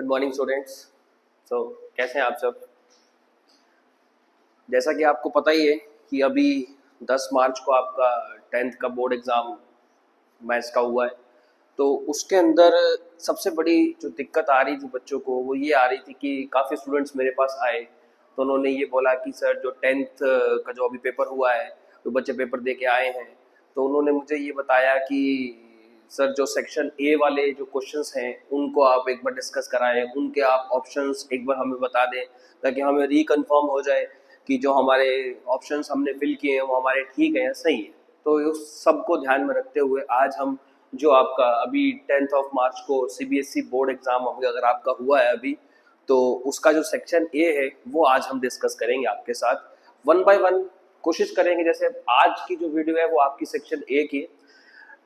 Good morning students. सो कैसे हैं आप सब। जैसा कि आपको पता ही है कि अभी 10 मार्च को आपका 10th का बोर्ड एग्ज़ाम मैथ्स का हुआ है। तो उसके अंदर सबसे बड़ी जो दिक्कत आ रही थी बच्चों को वो ये आ रही थी कि काफ़ी स्टूडेंट्स मेरे पास आए तो उन्होंने ये बोला कि सर जो 10th का जो अभी पेपर हुआ है तो बच्चे पेपर दे के आए हैं, तो उन्होंने मुझे ये बताया कि सर जो सेक्शन ए वाले जो क्वेश्चंस हैं उनको आप एक बार डिस्कस कराएं, उनके आप ऑप्शंस एक बार हमें बता दें ताकि हमें रिकन्फर्म हो जाए कि जो हमारे ऑप्शंस हमने फिल किए हैं वो हमारे ठीक हैं या सही है। तो उस सबको ध्यान में रखते हुए आज हम जो आपका अभी 10th ऑफ मार्च को सीबीएसई बोर्ड एग्जाम अभी अगर आपका हुआ है अभी, तो उसका जो सेक्शन ए है वो आज हम डिस्कस करेंगे आपके साथ वन बाय वन। कोशिश करेंगे जैसे आज की जो वीडियो है वो आपकी सेक्शन ए की,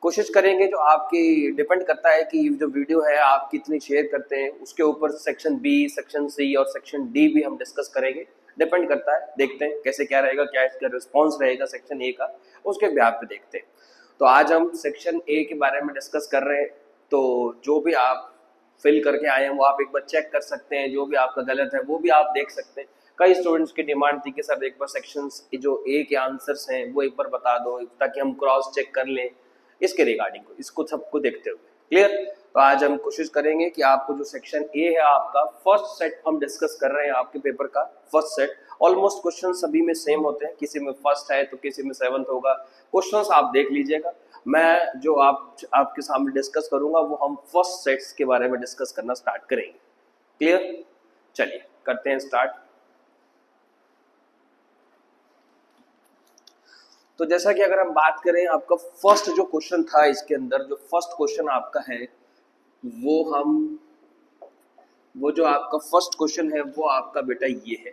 कोशिश करेंगे जो आपकी डिपेंड करता है कि जो वीडियो है आप कितनी शेयर करते हैं उसके ऊपर सेक्शन बी, सेक्शन सी और सेक्शन डी भी हम डिस्कस करेंगे। डिपेंड करता है, देखते हैं कैसे क्या रहेगा, क्या इसका रिस्पॉन्स रहेगा सेक्शन ए का, उसके ब्याह पे देखते हैं। तो आज हम सेक्शन ए के बारे में डिस्कस कर रहे हैं। तो जो भी आप फिल करके आए हैं वो आप एक बार चेक कर सकते हैं, जो भी आपका गलत है वो भी आप देख सकते हैं। कई स्टूडेंट्स की डिमांड थी कि सर एक बार सेक्शंस जो ए के आंसर्स हैं वो एक बार बता दो ताकि हम क्रॉस चेक कर लें इसके रिगार्डिंग को, इसको सबको देखते हुए। क्लियर। तो आज हम कोशिश करेंगे कि आपको जो सेक्शन ए है आपका फर्स्ट सेट हम डिस्कस कर रहे हैं, आपके पेपर का फर्स्ट सेट। ऑलमोस्ट क्वेश्चन सभी में सेम होते हैं, किसी में फर्स्ट है तो किसी में 7th होगा। क्वेश्चंस आप देख लीजिएगा, मैं जो आपके सामने डिस्कस करूंगा वो हम फर्स्ट सेट्स के बारे में डिस्कस करना स्टार्ट करेंगे। क्लियर, चलिए करते हैं स्टार्ट। तो जैसा कि अगर हम बात करें आपका फर्स्ट जो क्वेश्चन था इसके अंदर, जो फर्स्ट क्वेश्चन आपका है वो जो आपका फर्स्ट क्वेश्चन है वो आपका बेटा ये है,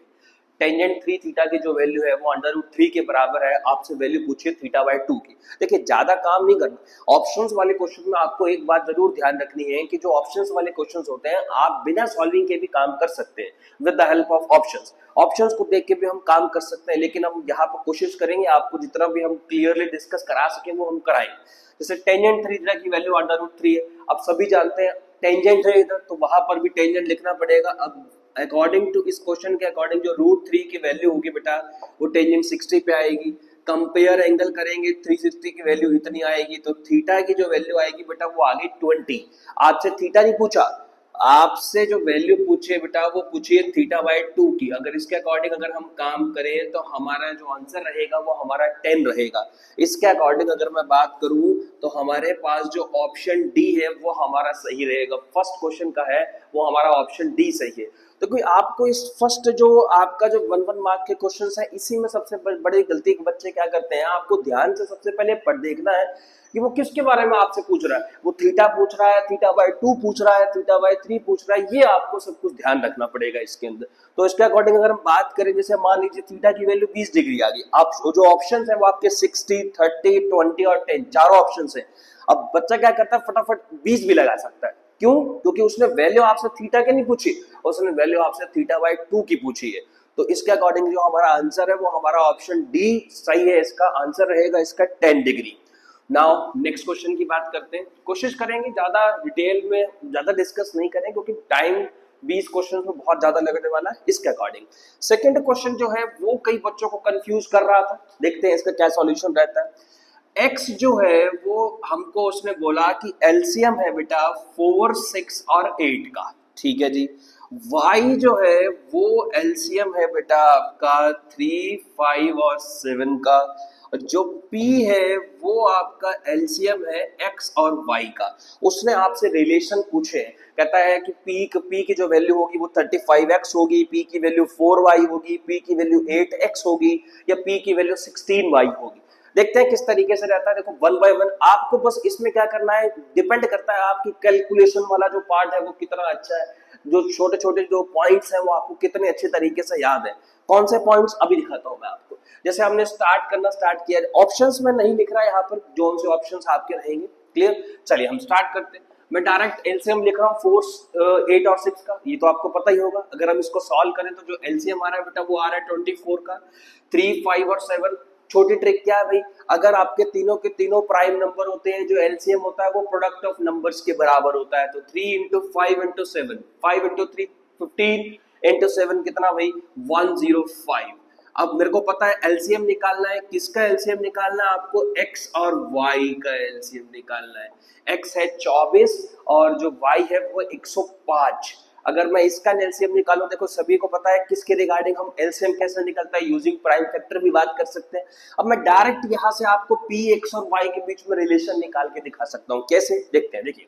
टेंजेंट 3 थीटा की जो वैल्यू है वो √3 के बराबर है। आपसे वैल्यू पूछिए θ/2 की। देखिए ज्यादा काम नहीं करना। ऑप्शंस वाले क्वेश्चन में आपको एक बात जरूर ध्यान रखनी है कि जो ऑप्शंस वाले क्वेश्चंस होते हैं आप बिना सॉल्विंग के भी काम कर सकते हैं with the help of options. Options को देख के भी हम काम कर सकते हैं, लेकिन हम यहाँ पर कोशिश करेंगे आपको जितना भी हम क्लियरली डिस्कस करा सके वो हम कराएंगे। जैसे टेंजेंट 3 थीटा की वैल्यू √3 है, अब सभी जानते हैं टेंजेंट है इधर तो वहां पर भी टेंजेंट लिखना पड़ेगा। अब अकॉर्डिंग टू इस क्वेश्चन के अकॉर्डिंग जो √3 की वैल्यू होगी बेटा वो टेंजेंट 60 पे आएगी। कंपेयर एंगल करेंगे 360 की वैल्यू इतनी आएगी, तो थीटा की जो वैल्यू आएगी बेटा वो आ गई 20। आपसे थीटा नहीं पूछा, आपसे जो वैल्यू पूछिए बेटा वो पूछिए θ/2 की। अगर इसके अकॉर्डिंग अगर हम काम करें तो हमारा जो आंसर रहेगा वो हमारा 10 रहेगा। इसके अकॉर्डिंग अगर मैं बात करूं तो हमारे पास जो ऑप्शन डी है वो हमारा सही रहेगा। फर्स्ट क्वेश्चन का है वो हमारा ऑप्शन डी सही है। तो कोई आपको इस फर्स्ट जो आपका जो 1 मार्क के क्वेश्चंस है इसी में सबसे बड़ी गलती के बच्चे क्या करते हैं, आपको ध्यान से सबसे पहले पढ़ देखना है कि वो किसके बारे में आपसे पूछ रहा है। वो थीटा पूछ रहा है, θ/2 पूछ रहा है, θ/3 पूछ रहा है, ये आपको सब कुछ ध्यान रखना पड़ेगा इसके अंदर। तो इसके अकॉर्डिंग अगर हम बात करें, जैसे मान लीजिए थीटा की वैल्यू 20 डिग्री आ गई, आप जो ऑप्शन है वो आपके 60, 30, 20 और 10 चारों ऑप्शन है। अब बच्चा क्या करता है फटाफट 20 भी लगा सकता है। क्यों? क्योंकि उसने वैल्यू आपसे थीटा की नहीं पूछी, उसने वैल्यू आपसे θ/2 की पूछी है। तो इसके अकॉर्डिंग जो हमारा आंसर है वो हमारा ऑप्शन डी सही है। इसका आंसर रहेगा इसका 10 डिग्री। नाउ नेक्स्ट क्वेश्चन की बात करते हैं। कोशिश करेंगे ज्यादा डिटेल में ज्यादा डिस्कस नहीं करें क्योंकि टाइम 20 क्वेश्चन में बहुत ज्यादा लगने वाला है। इसके अकॉर्डिंग सेकंड क्वेश्चन जो है वो कई बच्चों को कंफ्यूज कर रहा था, देखते हैं इसका क्या सॉल्यूशन रहता है। x जो है वो हमको उसने बोला कि एलसीएम है बेटा 4, 6 और 8 का, ठीक है जी। y जो है वो एलसीएम है बेटा आपका 3, 5 और 7 का। जो p है वो आपका एलसीएम है x और y का। उसने आपसे रिलेशन पूछे, कहता है कि p की जो वैल्यू होगी वो 35x होगी, p की वैल्यू 4y होगी, p की वैल्यू 8x होगी या p की वैल्यू 16y होगी। देखते हैं किस तरीके से रहता है। देखो 1 बाय 1 आपको बस इसमें क्या करना है, डिपेंड करता है आपकी कैलकुलेशन वाला जो पार्ट है वो कितना अच्छा है, जो छोटे छोटे जो पॉइंट्स हैं वो आपको कितने अच्छे तरीके से याद है। कौन से पॉइंट्स अभी दिखाता हूं मैं आपको। जैसे हमने स्टार्ट किया, ऑप्शंस में नहीं लिख रहा है यहाँ पर, जो से ऑप्शंस आपके रहेंगे। क्लियर, चलिए हम स्टार्ट करते हैं। मैं डायरेक्ट एलसीएम लिख रहा हूँ 4, 8 और 6 का, ये तो आपको पता ही होगा। अगर हम इसको सॉल्व करें तो जो एलसीएम आ रहा है बेटा वो आ रहा है 24 का, 3, 5 और 7 छोटी ट्रिक क्या है भाई, अगर आपके तीनों के तीनों प्राइम नंबर होते हैं, जो एलसीएम होता है वो प्रोडक्ट ऑफ नंबर्स के बराबर होता है, तो 3 इंटू 5 इंटू 7, 5 इंटू 3 15 इंटू 7 कितना भाई 105। अब मेरे को पता है एलसीएम निकालना है, किसका एलसीएम निकालना है आपको, एक्स और वाई का एलसीएम निकालना है। एक्स है 24 और जो वाई है वो 105। अगर मैं इसका एलसीएम निकालूं, देखो सभी को पता है किसके रिगार्डिंग हम एलसीएम कैसे निकलता है, यूजिंग प्राइम फैक्टर भी बात कर सकते हैं। अब मैं डायरेक्ट यहां से आपको पी एक्स और वाई के बीच में रिलेशन निकाल के दिखा सकता हूं, कैसे देखते हैं। देखिए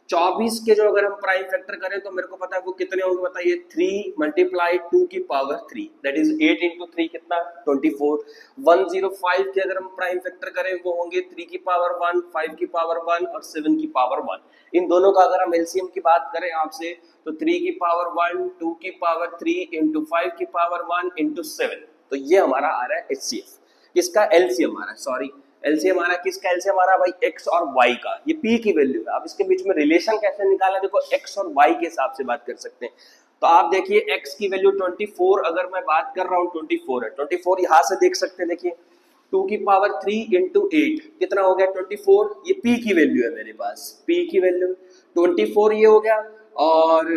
24 के जो अगर हम प्राइम फैक्टर करें तो मेरे को पता है वो कितने होंगे, बताइए 3 मल्टीप्लाई 2 की पावर 3 दैट इज 8 इंटू 3 कितना 24। 105 के अगर हम प्राइम फैक्टर करें वो होंगे 3 की पावर 1, 5 की पावर 1 और 7 की पावर 1। इन दोनों का अगर हम एलसीएम की बात करें आपसे तो 3 की पावर 1, 2 की पावर 3 इंटू 5 की पावर 1 इंटू 7, तो ये हमारा आ रहा है एचसीएफ। किसका एलसीएम आ रहा है, सॉरी एलसीएम आ रहा है, किसका एलसीएम आ रहा है भाई एक्स और वाई का, ये पी की वैल्यू है। अब इसके बीच में रिलेशन कैसे निकालना, देखो एक्स और वाई के हिसाब से बात कर सकते हैं। तो आप देखिए एक्स की वैल्यू 24 अगर मैं बात कर रहा हूँ 24 है, 24 यहां से देख सकते हैं, देखिए 2 की पावर 3 इंटू 8 कितना हो गया 24, ये पी की वैल्यू है मेरे पास, पी की वैल्यू 24 ये हो गया, और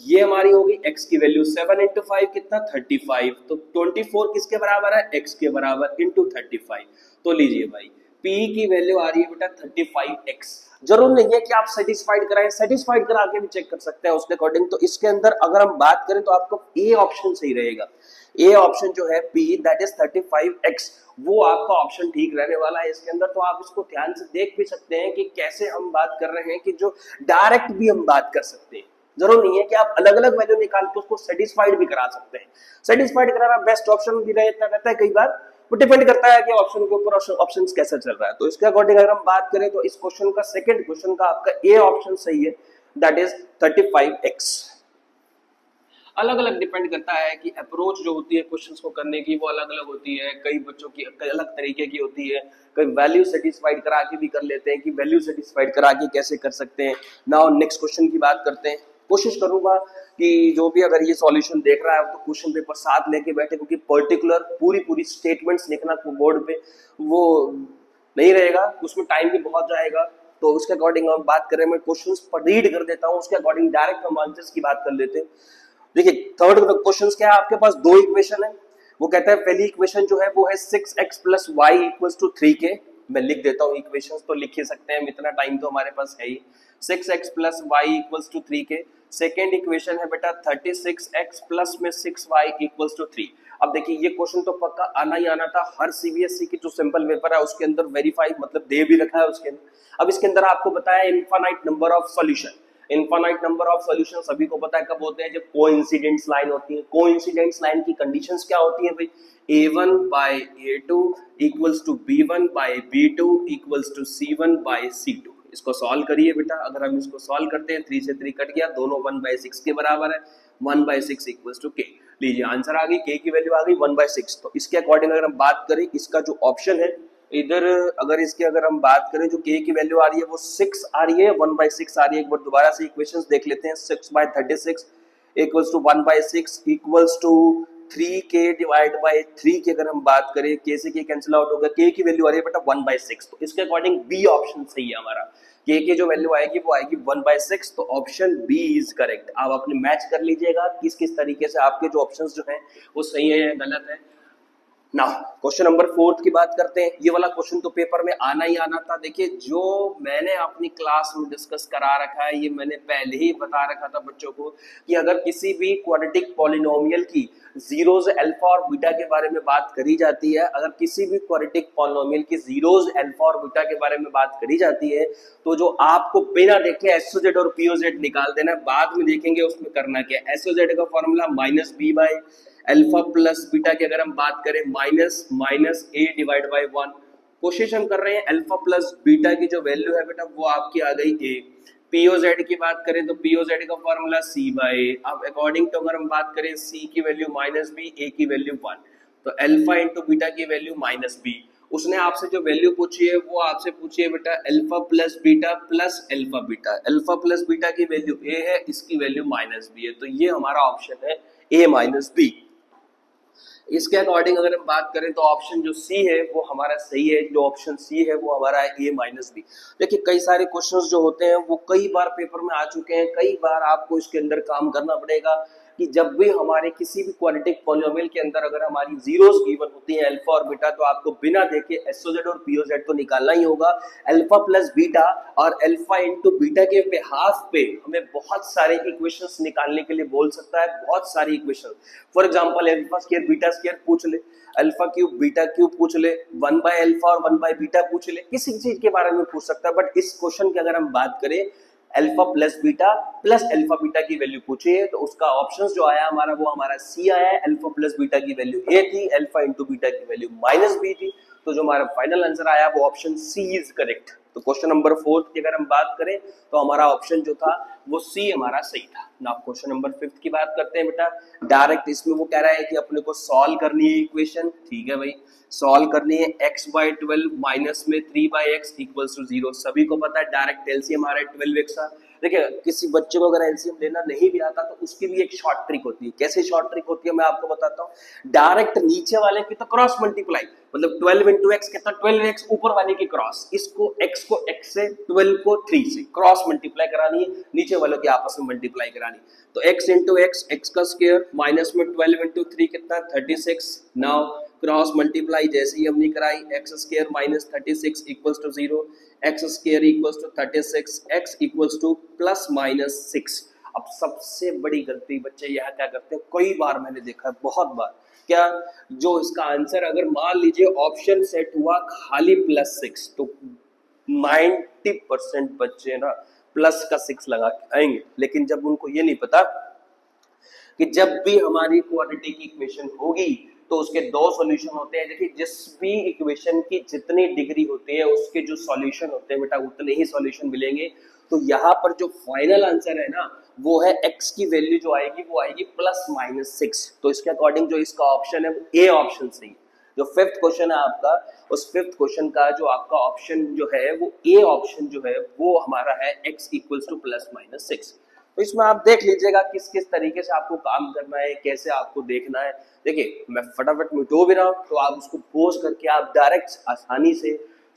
ये हमारी होगी x की वैल्यू 7 इंटू 5 कितना 35, तो 24 किसके बराबर है x के बराबर इंटू 35। तो लीजिए भाई p की वैल्यू आ रही है बेटा 35x। जरूर नहीं है कि आप सेटिस्फाइड कराएं, सेटिस्फाइड करा के भी चेक कर सकते हैं उसके अकॉर्डिंग। तो इसके अंदर अगर हम बात करें तो आपको ए ऑप्शन सही रहेगा, ए ऑप्शन जो है p दैट इज 35x, वो आपका ऑप्शन ठीक रहने वाला है इसके अंदर। तो आप इसको ध्यान से देख भी सकते हैं कि कैसे हम बात कर रहे हैं कि जो डायरेक्ट भी हम बात कर सकते हैं, जरूर नहीं है कि आप अलग अलग वैल्यू निकाल के उसको सेटिस्फाइड भी करा सकते हैं। सेटिस्फाइड कराना बेस्ट ऑप्शन भी रहता है कई बार, वो डिपेंड करता है कि ऑप्शन के ऊपर ऑप्शन कैसा चल रहा है। तो इसके अकॉर्डिंग अगर हम बात करें तो इस क्वेश्चन का सेकंड क्वेश्चन का आपका ए ऑप्शन सही है, दैट इज 35x। अलग अलग डिपेंड करता है कि अप्रोच जो होती है क्वेश्चंस को करने की वो अलग अलग होती है, कई बच्चों की अलग तरीके की होती है, कई वैल्यू सेटिस्फाइड करा के भी कर लेते हैं कि वैल्यू सेटिस्फाइड करा के कैसे कर सकते हैं। नाउ नेक्स्ट क्वेश्चन की बात करते हैं। कोशिश करूंगा कि जो भी अगर ये सॉल्यूशन देख रहा है तो क्वेश्चन पेपर साथ लेके बैठे, क्योंकि पर्टिकुलर पूरी स्टेटमेंट्स लिखना बोर्ड पे वो नहीं रहेगा, उसमें टाइम भी बहुत जाएगा। तो उसके अकॉर्डिंग हम बात करें, मैं क्वेश्चंस रीड कर देता हूँ, उसके अकॉर्डिंग डायरेक्ट हम आंसर्स की बात कर लेते हैं। देखिए थर्ड क्वेश्चन क्या है, आपके पास दो इक्वेशन है। वो कहता है पहली इक्वेशन जो है वो है 6x plus y equals to 3k। मैं लिख देता हूँ, इक्वेशंस तो लिख ही सकते हैं, इतना टाइम तो हमारे पास है ही। 6x plus y equals to 3k। Second equation है बेटा 36x प्लस में 6y इक्वल्स टू 3। अब देखिए ये क्वेश्चन तो पक्का आना ही आना था, हर सीबीएसई की जो सिंपल पेपर है उसके अंदर वेरीफाई मतलब दे भी रखा है उसके अंदर। अब इसके अंदर आपको बताया infinite number of solution. Infinite number of solution सभी को पता है कब होते हैं, जब कोइंसिडेंस लाइन होती है। कोइंसिडेंस लाइन की कंडीशंस क्या होती है भाई, a1 by a2 equals to b1 by b2 equals to c1 by c2। इसको सॉल्व करिए बेटा, अगर हम इसको सॉल्व करते हैं 3 से 3 कट गया, दोनों 1/6 के बराबर है, 1/6 इक्वल्स टू k। लीजिए आंसर आ गई, k की वैल्यू आ गई 1/6। तो इसके अकॉर्डिंग अगर हम बात करें, इसका जो ऑप्शन है इधर, अगर इसके अगर हम बात करें जो k की वैल्यू आ रही है वो 6 आ रही है, 1/6 आ रही है। एक बार दोबारा से इक्वेशंस देख लेते हैं। 6/36 equals to 1/6 equals to 3k divide by 3 की अगर हम बात करें, k से k कैंसिल आउट होगा, k की वैल्यू आ रही है बेटा 1/6। तो इसके अकॉर्डिंग बी ऑप्शन सही है हमारा, k की जो वैल्यू आएगी वो आएगी 1/6। तो ऑप्शन बी इज करेक्ट। आप अपने मैच कर लीजिएगा किस किस तरीके से आपके जो ऑप्शंस जो हैं वो सही है या गलत है। ना क्वेश्चन नंबर 4 की बात करते हैं। ये वाला क्वेश्चन तो पेपर में आना ही आना था। देखिए जो मैंने अपनी क्लास में डिस्कस करा रखा है, ये मैंने पहले ही बता रखा था बच्चों को कि अगर किसी भी क्वाड्रेटिक पॉलिनोमियल की जीरोज अल्फा और बीटा के बारे में बात करी जाती है, अगर किसी भी क्वाड्रेटिक पॉलिनोमियल की जीरोज अल्फा और बीटा के बारे में बात करी जाती है, तो जो आपको बिना देखे एसओजेड और पीओजेड निकाल देना, बाद में देखेंगे उसमें करना क्या। एसओजेड का formula -b/, alpha plus beta की अगर हम बात करें माइनस a डिवाइड बाई 1। कोशिश हम कर रहे हैं अल्फा प्लस बीटा की जो वैल्यू है बेटा वो आपकी आ गई a। पीओजेड की बात करें तो पीओजेड का फॉर्मूला c/a। अब अकॉर्डिंग टू अगर हम बात करें c की वैल्यू -b, a की वैल्यू 1, तो अल्फा इंटू बीटा की वैल्यू -b। उसने आपसे जो वैल्यू पूछी है वो आपसे पूछी है बेटा alpha plus beta plus alpha beta. Alpha plus beta की वैल्यू a है, इसकी वैल्यू -b है, तो ये हमारा ऑप्शन है a -b। इसके अकॉर्डिंग अगर हम बात करें तो ऑप्शन जो सी है वो हमारा सही है, जो ऑप्शन सी है वो हमारा है A-B। देखिए कई सारे क्वेश्चंस जो होते हैं वो कई बार पेपर में आ चुके हैं, कई बार आपको इसके अंदर काम करना पड़ेगा कि जब भी हमारे किसी भी क्वाड्रेटिक पॉलिनोमियल के अंदर अगर हमारी जीरोस गिवन होती हैं अल्फा और बीटा, तो आपको बिना देखे एसओजेड और पीओजेड तो निकालना ही होगा। अल्फा प्लस बीटा और अल्फा इंटू बीटा के बिहाफ पे हमें बहुत सारे इक्वेशंस निकालने के लिए बोल सकता है, बहुत सारी equation. For example alpha square beta square पूछ ले, अल्फा क्यूब बीटा क्यूब पूछ ले, 1 बाय अल्फा और 1 बाय बीटा पूछ ले, किसी चीज के बारे में पूछ सकता है। बट इस क्वेश्चन की अगर हम बात करें अल्फा प्लस अल्फा बीटा की वैल्यू पूछी है, तो उसका ऑप्शंस जो आया हमारा वो हमारा सी आया है। अल्फा प्लस बीटा की वैल्यू ए थी, अल्फा इंटू बीटा की वैल्यू माइनस बी थी, तो जो हमारा फाइनल आंसर आया वो ऑप्शन सी इज करेक्ट। तो क्वेश्चन नंबर 4 की अगर हम बात करें तो हमारा ऑप्शन जो था वो सी हमारा सही था ना। क्वेश्चन नंबर 5 की बात करते हैं बेटा। डायरेक्ट इसमें वो कह रहा है कि अपने को सॉल्व करनी है इक्वेशन, ठीक है भाई, सॉल्व करनी है x/12 माइनस में 3/x इक्वल्स टू 0। सभी को पता है डायरेक्ट एलसीएम हमारा 12x था। देखिए किसी बच्चे को अगर एलसीएम लेना नहीं भी आता तो उसकी भी एक शॉर्ट ट्रिक होती है। कैसे शॉर्ट ट्रिक होती है मैं आपको बताता हूँ। डायरेक्ट नीचे वाले की तो क्रॉस मल्टीप्लाई, मतलब 12 इंटू एक्स कितना 12x, ऊपर वाले की क्रॉस, इसको x को x से 12 को 3 से क्रॉस मल्टीप्लाई करानी है, नीचे वालों की आपस में मल्टीप्लाई करानी। तो x इंटू एक्स एक्स का स्क्वायर माइनस में 12 इंटू 3 कितना 36। नाउ क्रॉस मल्टीप्लाई जैसे ही हमने कराई x square minus 36 equals to 0, x square equals to 36, x equals to plus minus 6। अब सबसे बड़ी गलती बच्चे यहाँ क्या करते हैं, कई बार मैंने देखा है, बहुत बार, क्या जो इसका आंसर अगर मान लीजिए ऑप्शन सेट हुआ खाली +6 तो 90% बच्चे ना प्लस का 6 लगा के आएंगे। लेकिन जब उनको ये नहीं पता कि जब भी हमारी क्वाड्रेटिक इक्वेशन होगी तो उसके दो सॉल्यूशन होते हैं। देखिए जिस भी इक्वेशन की जितनी डिग्री होती है उसके जो सॉल्यूशन होते हैं बेटा उतने ही सॉल्यूशन मिलेंगे। तो यहाँ पर जो फाइनल आंसर है ना वो है x की वैल्यू जो आएगी वो आएगी +-6। तो इसके अकॉर्डिंग जो इसका ऑप्शन है वो ए ऑप्शन सही है। जो 5th क्वेश्चन है आपका, उस 5th क्वेश्चन का जो आपका ऑप्शन जो है वो ए ऑप्शन जो है वो हमारा है x इक्वल्स टू +-6। तो इसमें आप देख लीजिएगा किस किस तरीके से आपको काम करना है, कैसे आपको देखना है। देखिए मैं फटाफट मिटो भी रहा हूँ तो आप उसको पोज करके आप डायरेक्ट आसानी से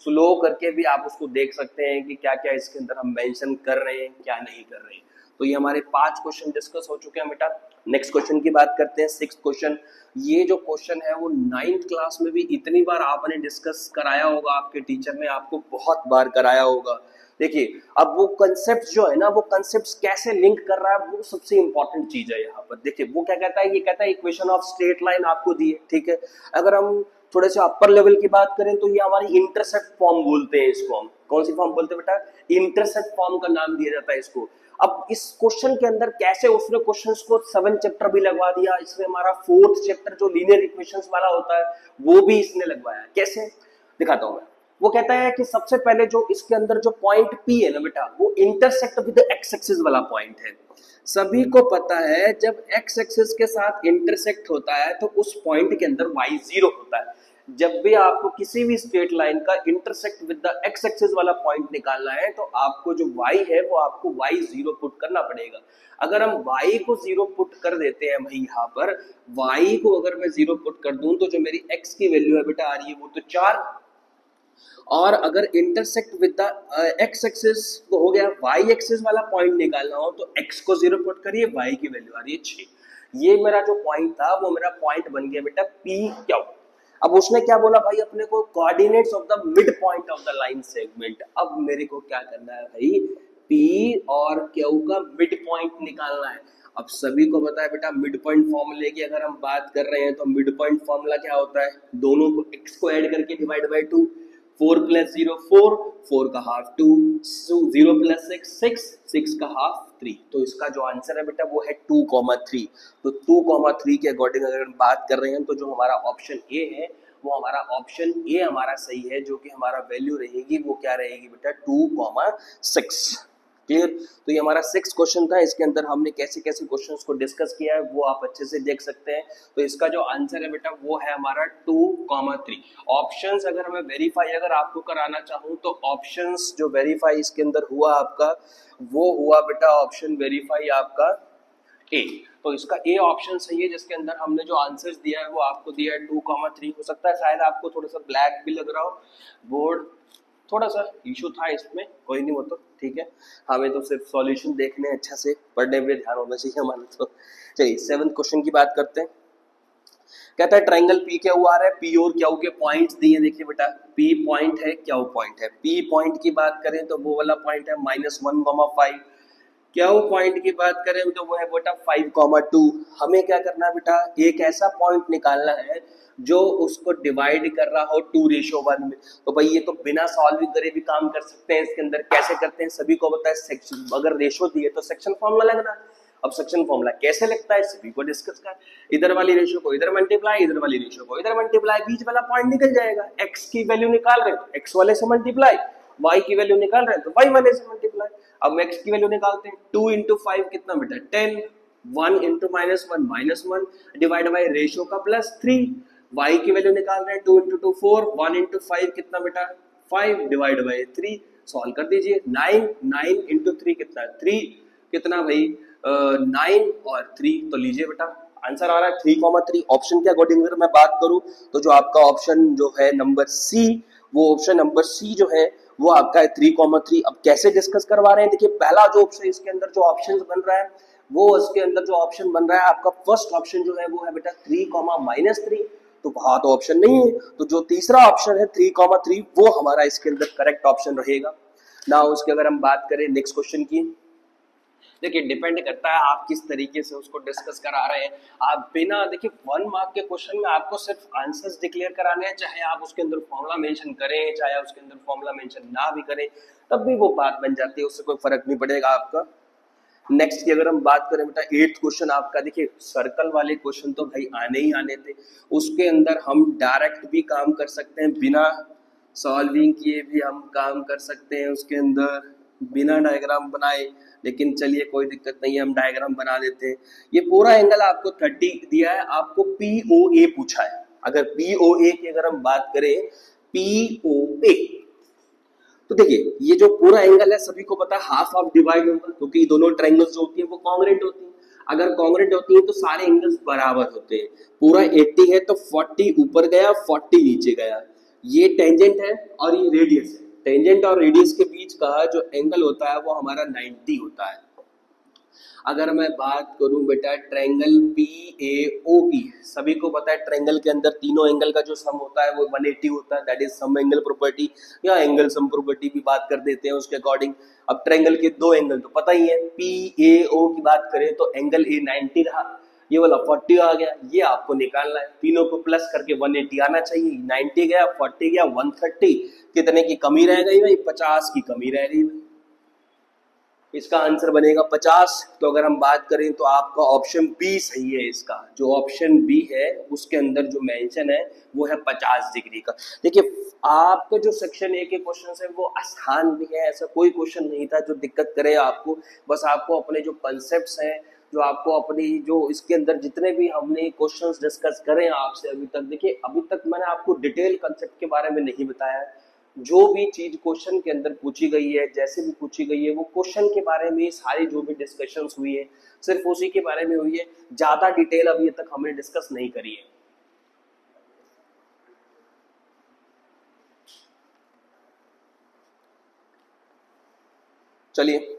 स्लो करके भी आप उसको देख सकते हैं कि क्या क्या इसके अंदर हम मेंशन कर रहे हैं क्या नहीं कर रहे हैं। तो ये हमारे 5 क्वेश्चन डिस्कस हो चुके हैं बेटा। नेक्स्ट क्वेश्चन की बात करते हैं, 6th क्वेश्चन। ये जो क्वेश्चन है वो 9th क्लास में भी इतनी बार आपने डिस्कस कराया होगा, आपके टीचर ने आपको बहुत बार कराया होगा। देखिए अब वो कंसेप्ट जो है ना वो कंसेप्ट कैसे लिंक कर रहा है वो सबसे इंपॉर्टेंट चीज है यहाँ पर। देखिए वो क्या कहता है, ये कहता है इक्वेशन ऑफ स्ट्रेट लाइन आपको दी है, ठीक है। अगर हम थोड़े से अपर लेवल की बात करें तो ये हमारी इंटरसेप्ट फॉर्म बोलते हैं इसको। हम कौन सी फॉर्म बोलते हैं बेटा, इंटरसेप्ट फॉर्म का नाम दिया जाता है इसको। अब इस क्वेश्चन के अंदर कैसे उसने क्वेश्चंस को 7 चैप्टर भी लगवा दिया, इसमें हमारा 4th चैप्टर जो लीनियर इक्वेशंस वाला होता है वो भी इसने लगवाया। कैसे दिखाता हूं मैं। वो कहता है कि सबसे पहले जो इसके अंदर जो पॉइंट P है ना बेटा वो इंटरसेक्ट विद एक्स एक्सिस वाला पॉइंट है। सभी को पता है जब एक्स एक्सिस के साथ इंटरसेक्ट होता है तो उस पॉइंट के अंदर y0 होता है। जब भी आपको किसी भी स्ट्रेट लाइन का intersect with the x axis वाला पॉइंट निकालना है तो आपको जो y है वो आपको y0 पुट करना पड़ेगा। अगर हम y को 0 पुट कर देते हैं भाई, यहाँ पर y को अगर मैं 0 पुट कर दूं तो जो मेरी x की वैल्यू है बेटा आ रही है वो तो 4, और अगर intersect with the x axis तो हो गया, वाई एक्सिस वाला पॉइंट निकालना हो तो x को 0 पुट करिए, y की वैल्यू आ रही है 6। ये मेरा जो पॉइंट था वो मेरा पॉइंट बन गया बेटा P Q। अब उसने क्या बोला भाई, अपने को coordinates of the mid point of the line segment. अब मेरे को क्या करना है भाई, P और Q का मिड पॉइंट निकालना है। अब सभी को पता है बेटा मिड पॉइंट फॉर्मूले की अगर हम बात कर रहे हैं तो मिड पॉइंट फॉर्मूला क्या होता है, दोनों को x को ऐड करके डिवाइड बाय 2, 4 + 0 4, 4 का हाफ 2, 0 + 6 6, 6 का हाफ 3। तो इसका जो आंसर है बेटा वो है 2,3। तो 2,3 के अकॉर्डिंग अगर हम बात कर रहे हैं तो जो हमारा ऑप्शन ए है वो हमारा ऑप्शन ए हमारा सही है, जो कि हमारा वैल्यू रहेगी वो क्या रहेगी बेटा 2,6। क्लियर। तो ये हमारा 6th क्वेश्चन था। इसके अंदर हमने कैसे कैसे क्वेश्चंस को डिस्कस किया है वो आप अच्छे से देख सकते हैं। तो इसका जो आंसर है बेटा वो है हमारा 2,3। ऑप्शंस अगर मैं वेरीफाई अगर आपको कराना चाहूँ तो ऑप्शंस जो वेरीफाई इसके अंदर हुआ आपका वो हुआ बेटा ऑप्शन वेरीफाई आपका ए। तो इसका ए ऑप्शन सही है, जिसके अंदर हमने जो आंसर्स दिया है वो आपको दिया है 2,3। हो सकता है शायद आपको थोड़ा सा ब्लैक भी लग रहा हो, बोर्ड थोड़ा सा इशू था इसमें, कोई नहीं, वो तो ठीक है। हमें तो सिर्फ सॉल्यूशन देखने अच्छा से, पढ़ने पे ध्यान होना चाहिए हमारा। तो चलिए 7th क्वेश्चन की बात करते हैं। कहता है ट्रायंगल पी क्यू आर है, पी और क्यू के पॉइंट्स दिए। देखिए बेटा, पी पॉइंट है, क्यू पॉइंट है। पी पॉइंट की बात करें तो वो वाला पॉइंट है -1,5। क्यू पॉइंट की बात करें तो वो है बेटा 5,2। हमें क्या करना है बेटा, एक ऐसा पॉइंट निकालना है जो उसको डिवाइड कर रहा हो 2:1 में। तो भाई ये तो बिना सॉल्विंग करे भी काम कर सकते हैं। इसके अंदर कैसे करते हैं सभी को पता है, सेक्शन अगर रेशो दिए तो सेक्शन फॉर्मूला लगना। अब सेक्शन फॉर्मूला कैसे लगता है सभी को डिस्कस कर, इधर वाली रेशियो को इधर मल्टीप्लाई, इधर वाली रेशियो को इधर मल्टीप्लाई, बीच वाला पॉइंट निकल जाएगा। x की वैल्यू निकाल रहे हैं तो x वाले से मल्टीप्लाई, y की वैल्यू निकाल रहे हैं तो y वाले से मल्टीप्लाई। अब x की वैल्यू निकालते हैं, 2 × 5 कितना बेटा 10, 1 × -1 डिवाइड बाय रेशियो का +3। y की वैल्यू निकाल रहे हैं 2 × 2 4, 1 × 5 कितना बेटा 5 डिवाइड बाय 3। सॉल्व कर दीजिए, 9 × 3 कितना 3, कितना भाई 9 और 3। तो लीजिए बेटा आंसर आ रहा है 3,3। ऑप्शन के अकॉर्डिंग अगर मैं बात करूं तो जो आपका ऑप्शन जो है नंबर सी, वो ऑप्शन नंबर सी जो है वो आपका है 3,3। अब कैसे डिस्कस करवा रहे हैं, देखिए पहला जो ऑप्शन इसके अंदर जो ऑप्शन बन रहा है वो इसके अंदर जो ऑप्शन बन रहा है आपका फर्स्ट ऑप्शन जो है वो है बेटा 3,-3। तो वहां तो ऑप्शन नहीं है, तो जो तीसरा ऑप्शन है 3,3 वो हमारा इसके अंदर करेक्ट ऑप्शन रहेगा ना। उसके अगर हम बात करें नेक्स्ट क्वेश्चन की, देखिए डिपेंड करता है आप किस तरीके से उसको डिस्कस करा रहे हैं। आप बिना देखिए 1 मार्क के क्वेश्चन में आपको सिर्फ आंसर्स डिक्लेयर कराने हैं, चाहे आप उसके अंदर फॉर्मूला मेंशन करें चाहे उसके अंदर फॉर्मूला मेंशन ना भी करें, तब भी वो बात बन जाती है, उससे कोई फर्क नहीं पड़ेगा आपका। नेक्स्ट की अगर हम बात करें बेटा 8th क्वेश्चन आपका, देखिए सर्कल वाले क्वेश्चन तो भाई आने ही आने थे। उसके अंदर हम डायरेक्ट भी काम कर सकते हैं, बिना सॉल्विंग किए भी हम काम कर सकते हैं उसके अंदर, बिना डायग्राम बनाए। लेकिन चलिए कोई दिक्कत नहीं है, हम डायग्राम बना देते हैं। ये पूरा एंगल आपको 30 दिया है, आपको POA पूछा है। अगर POA की अगर हम बात करें, POA तो देखिए ये जो पूरा एंगल है सभी को पता है हाफ ऑफ डिवाइड होगा, क्योंकि दोनों ट्रायंगल्स जो होती है वो कॉन्ग्रुएंट होती है। अगर कॉन्ग्रुएंट होती है तो सारे एंगल्स बराबर होते हैं। पूरा 80 है तो 40 ऊपर गया 40 नीचे गया। ये टेंजेंट है और ये रेडियस है। टेंजेंट और रेडियस के बीच का जो एंगल होता है वो हमारा 90 होता है। अगर मैं बात करूं बेटा ट्रायंगल PAO की, सभी को पता है ट्रायंगल के अंदर तीनों एंगल का जो सम होता है वो 180 होता है, that is sum angle property या एंगल सम प्रॉपर्टी भी बात कर देते हैं उसके अकॉर्डिंग। अब ट्रायंगल के दो एंगल तो पता ही है, PAO की बात करें तो एंगल A 90 रहा, ये वाला 40 आ गया, ये आपको निकालना है। तीनों को प्लस करके 180 आना चाहिए। 90 गया 40 गया 130, कितने की कमी रह गई भाई 50 की कमी रह गई भाई। इसका आंसर बनेगा 50। तो अगर हम बात करें तो आपका ऑप्शन बी सही है। इसका जो ऑप्शन बी है उसके अंदर जो मेंशन है वो है 50 डिग्री का। देखिए आपका जो सेक्शन ए के क्वेश्चन है वो आसान भी है, ऐसा कोई क्वेश्चन नहीं था जो दिक्कत करे आपको। बस आपको अपने जो कंसेप्ट हैं, जो आपको अपनी जो इसके अंदर जितने भी हमने क्वेश्चंस डिस्कस करे आपसे अभी तक, देखिए अभी तक मैंने आपको डिटेल कंसेप्ट के बारे में नहीं बताया है। जो भी चीज क्वेश्चन के अंदर पूछी गई है, जैसे भी पूछी गई है, वो क्वेश्चन के बारे में सारी जो भी डिस्कशंस हुई है सिर्फ उसी के बारे में हुई है। ज्यादा डिटेल अभी तक हमने डिस्कस नहीं करी है। चलिए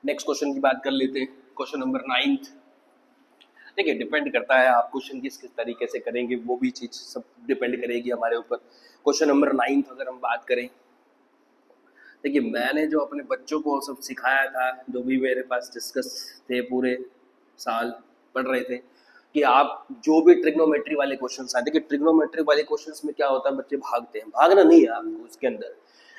नेक्स्ट क्वेश्चन की बात कर लेते हैं। Question number 9। देखिए डिपेंड करता है आप क्वेश्चन किस किस तरीके से करेंगे, वो भी चीज सब डिपेंड करेगी हमारे ऊपर। क्वेश्चन नंबर 9 अगर हम बात करें, देखिए मैंने जो अपने बच्चों को सब सिखाया था, जो भी मेरे पास डिस्कस थे पूरे साल पढ़ रहे थे, कि आप जो भी ट्रिग्नोमेट्री वाले क्वेश्चंस आए, देखिए ट्रिग्नोमेट्री वाले क्वेश्चंस में क्या होता है, बच्चे भागते हैं। भागना नहीं है आपको उसके अंदर,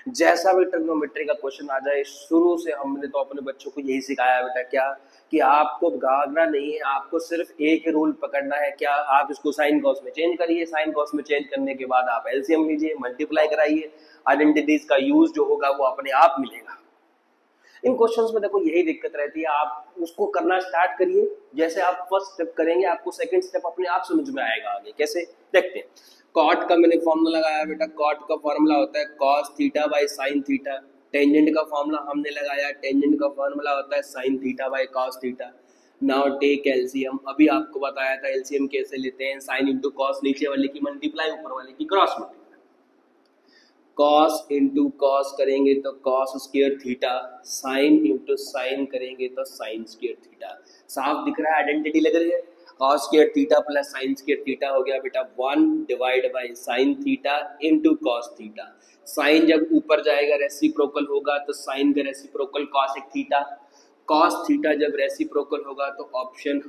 जैसा भी ट्रिग्नोमेट्री का क्वेश्चन आ जाए, शुरू से हमने तो अपने बच्चों को यही सिखाया बेटा क्या, कि आपको भागना नहीं है, आपको सिर्फ एक ही रूल पकड़ना है। क्या, आप इसको साइन कॉस में चेंज करिए, साइन कॉस में चेंज करने के बाद आप एलसीएम लीजिए, मल्टीप्लाई कराइए, आइडेंटिटीज का यूज जो होगा वो अपने आप मिलेगा। इन क्वेश्चंस में देखो यही दिक्कत रहती है, आप उसको करना स्टार्ट करिए, जैसे आप फर्स्ट स्टेप करेंगे आपको सेकंड स्टेप अपने आप समझ में आएगा आगे। कैसे देखते हैं। कॉट का मैंने फॉर्मूला लगाया बेटा, कॉट का फॉर्मूला होता है cos theta by sine theta. Tangent का फॉर्मूला हमने लगाया, टेंजेंट का फॉर्मूला होता है sine theta by cos theta. Now take LCM, अभी आपको बताया था एलसीएम कैसे लेते हैं, साइन इंटू कॉस, नीचे वाले की मल्टीप्लाई ऊपर वाले की cross multiply, cos into cos करेंगे तो cos square theta, sine into sine करेंगे तो साइन स्क्वायर थीटा। साफ दिख रहा है, आइडेंटिटी लग रही है। Cos square theta plus sine square theta हो गया बेटा 1 divide by sine theta into cos theta. Sine जब ऊपर जाएगा रेसिप्रोकल होगा तो साइन का रेसिप्रोकल कॉस एक थीटा, कॉस थीटा जब रेसिप्रोकल होगा तो ऑप्शन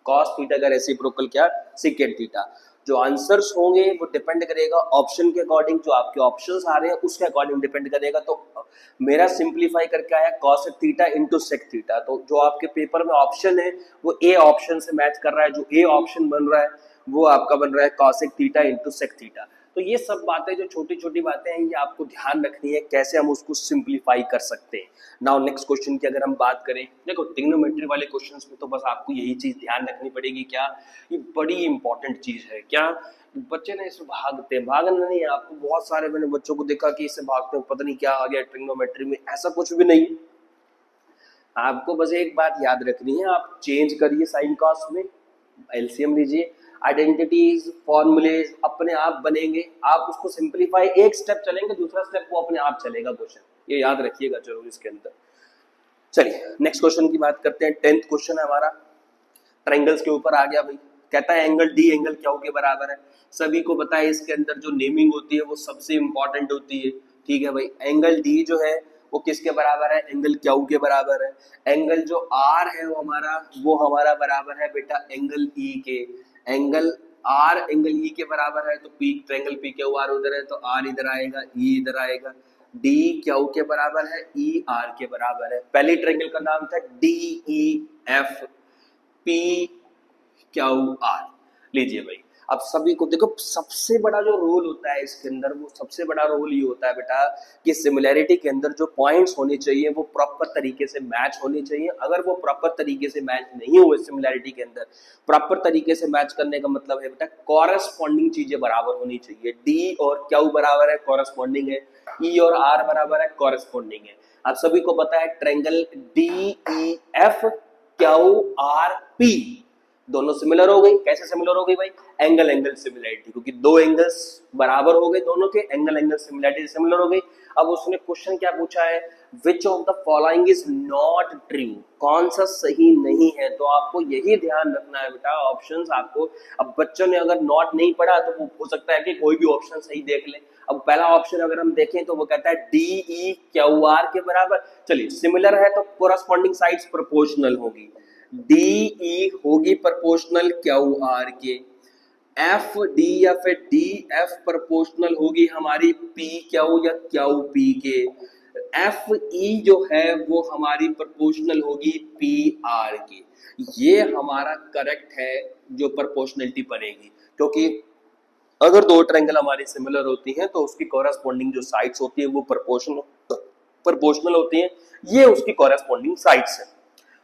कॉस थीटा का रेसिप्रोकल क्या, सेकेंड थीटा। जो आंसर्स होंगे वो डिपेंड करेगा ऑप्शन के अकॉर्डिंग, जो आपके ऑप्शंस आ रहे हैं उसके अकॉर्डिंग डिपेंड करेगा। तो मेरा सिंप्लीफाई करके आया cos theta into sec theta, तो जो आपके पेपर में ऑप्शन है वो ए ऑप्शन से मैच कर रहा है, जो ए ऑप्शन बन रहा है वो आपका बन रहा है cosec theta into sec theta. तो ये सब बातें जो छोटी छोटी बातें हैं ये आपको ध्यान रखनी है, कैसे हम उसको सिंप्लीफाई कर सकते हैं। नाउ नेक्स्ट क्वेश्चन की अगर हम बात करें, देखो ट्रिग्नोमेट्री वाले क्वेश्चंस में तो बस आपको यही चीज ध्यान रखनी पड़ेगी, क्या ये बड़ी इंपॉर्टेंट चीज है, क्या बच्चे ना इससे भागते हैं, भागना नहीं है। आपको बहुत सारे मैंने बच्चों को देखा कि इससे भागते हैं, पता नहीं क्या आ गया ट्रिग्नोमेट्री में, ऐसा कुछ भी नहीं। आपको बस एक बात याद रखनी है, आप चेंज करिए साइन कॉस में, एलसीएम लीजिए, आइडेंटिटीज फॉर्मूलेज अपने आप बनेंगे, आप उसको सिंपलीफाई एक स्टेप चलेंगे, दूसरा स्टेप वो अपने आप चलेगा क्वेश्चन, ये याद रखिएगा जरूर इसके अंदर। चलिए नेक्स्ट क्वेश्चन की बात करते हैं। 10th क्वेश्चन है हमारा, ट्रायंगल्स के ऊपर आ गया भाई, कहता है एंगल डी एंगल क्या के बराबर है। सभी को पता है इसके अंदर जो नेमिंग होती है वो सबसे इंपॉर्टेंट होती है, ठीक है भाई। एंगल डी जो है वो किसके बराबर है, एंगल क्यू के बराबर है। एंगल जो आर है वो हमारा बराबर है बेटा एंगल ई के। एंगल आर एंगल ई के बराबर है तो P, triangle P Q R उधर है तो आर इधर आएगा, ई इधर आएगा। डी क्यू के बराबर है, ई आर के बराबर है। पहले ट्रायंगल का नाम था D E F P Q R. लीजिए भाई, अब सभी को देखो, सबसे बड़ा जो रोल होता है इसके अंदर, वो सबसे बड़ा रोल ये होता है बेटा कि सिमिलैरिटी के अंदर जो पॉइंट्स होने चाहिए वो प्रॉपर तरीके से मैच होने चाहिए। अगर वो प्रॉपर तरीके से मैच नहीं हुए सिमिलैरिटी के अंदर, प्रॉपर तरीके से मैच करने का मतलब है बेटा कॉरेस्पॉन्डिंग चीजें बराबर होनी चाहिए। डी और क्यू बराबर है, कॉरेस्पॉन्डिंग है। ई और आर बराबर है, कॉरेस्पॉन्डिंग है। आप सभी को पता है triangle D E F Q R P दोनों सिमिलर हो गई। कैसे सिमिलर हो गई भाई, एंगल एंगल सिमिलैरिटी, क्योंकि दो एंगल्स बराबर हो गए दोनों के, एंगल एंगल सिमिलैरिटी सिमिलर हो गई। अब उसने क्वेश्चन क्या पूछा है, which of the following is not true, कौन सा सही नहीं है। तो आपको यही ध्यान रखना है बेटा, ऑप्शंस आपको, अब बच्चों ने अगर नॉट नहीं पढ़ा तो वो हो सकता है कि कोई भी ऑप्शन सही देख ले। अब पहला ऑप्शन अगर हम देखें तो वो कहता है डी ई क्यू आर के बराबर। चलिए सिमिलर है तो कोरस्पॉन्डिंग साइड्स प्रोपोर्शनल होगी, डी ई होगी प्रोपोर्शनल क्यू आर के, एफ डी या फिर डी एफ प्रोपोर्शनल होगी हमारी पी क्यू या क्यू पी के, एफ ई जो है वो हमारी प्रोपोर्शनल होगी पी आर की। ये हमारा करेक्ट है जो प्रोपोर्शनलिटी बनेगी, क्योंकि अगर दो ट्रायंगल हमारी सिमिलर होती हैं तो उसकी कॉरेस्पॉन्डिंग जो साइड्स होती है वो प्रोपोर्शनल होती हैं, ये उसकी कॉरेस्पॉन्डिंग साइड्स है।